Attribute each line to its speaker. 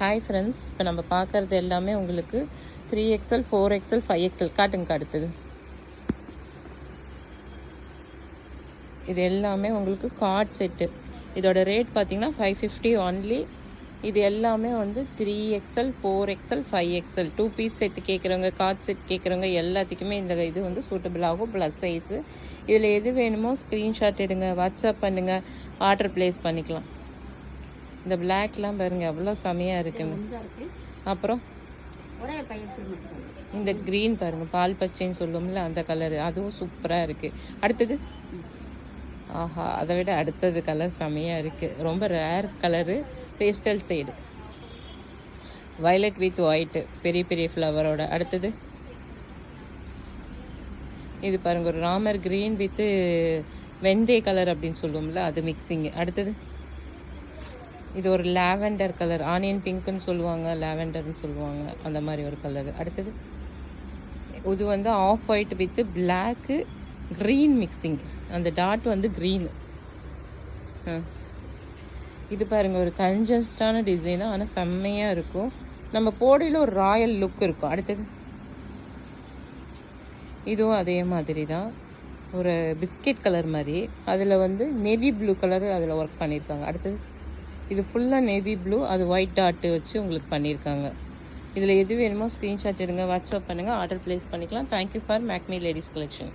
Speaker 1: Hi friends, இப்போ நம்ம பார்க்குறது எல்லாமே உங்களுக்கு 3XL 4XL 5XL காட்டுங்க. அடுத்தது இது எல்லாமே உங்களுக்கு கார்ட் செட்டு. இதோட ரேட் பார்த்தீங்கன்னா 550 ஒன்லி. இது எல்லாமே வந்து 3XL 4XL 5XL 2 piece set கேட்குறவங்க, கார்ட் செட் கேட்குறவங்க எல்லாத்துக்குமே இந்த இது வந்து சூட்டபிள் ஆகும். Plus size. இதில் எது வேணுமோ ஸ்க்ரீன்ஷாட் எடுங்க, வாட்ஸ்அப் பண்ணுங்கள், ஆர்டர் ப்ளேஸ் பண்ணிக்கலாம். இந்த பிளாக்லாம் பாருங்கள் எவ்வளோ செமையாக இருக்குன்னு. அப்புறம் இந்த க்ரீன் பாருங்கள், பால் பச்சைன்னு சொல்லுவோம்ல அந்த கலரு, அதுவும் சூப்பராக இருக்குது. அடுத்தது ஆஹா, அதை விட அடுத்தது கலர் செமையாக இருக்குது. ரொம்ப rare colour, pastel side, violet with white, பெரிய பெரிய ஃப்ளவரோட. அடுத்தது இது பாருங்கள், ஒரு ராமர் க்ரீன் வித்து வெந்தய கலர் அப்படின்னு சொல்லுவோம்ல அது மிக்சிங்கு. அடுத்தது இது ஒரு லாவெண்டர் கலர், ஆனியன் பிங்க்குன்னு சொல்லுவாங்க, லாவெண்டர்னு சொல்லுவாங்க, அந்த மாதிரி ஒரு கலர். அடுத்தது இது வந்து off white with black green mixing, அந்த டாட் வந்து க்ரீனு. இது பாருங்கள், ஒரு கன்ஜஸ்டான டிசைனாக ஆனால் செம்மையாக இருக்கும். நம்ம போடையில் ஒரு ராயல் லுக் இருக்கும். அடுத்தது இதுவும் அதே மாதிரி தான், ஒரு பிஸ்கெட் கலர் மாதிரி, அதில் வந்து நேவி ப்ளூ கலர் அதில் ஒர்க் பண்ணியிருக்காங்க. அடுத்தது இது ஃபுல்லாக நேவி ப்ளூ, அது ஒயிட் டாட்டு வச்சு உங்களுக்கு பண்ணியிருக்காங்க. இதில் எது வேணுமோ ஸ்க்ரீன்ஷாட் எடுங்க, வாட்ஸ்அப் பண்ணுங்கள், ஆர்டர் ப்ளேஸ் பண்ணிக்கலாம். தேங்க்யூ ஃபார் மேக்மி லேடிஸ் கலெக்ஷன்.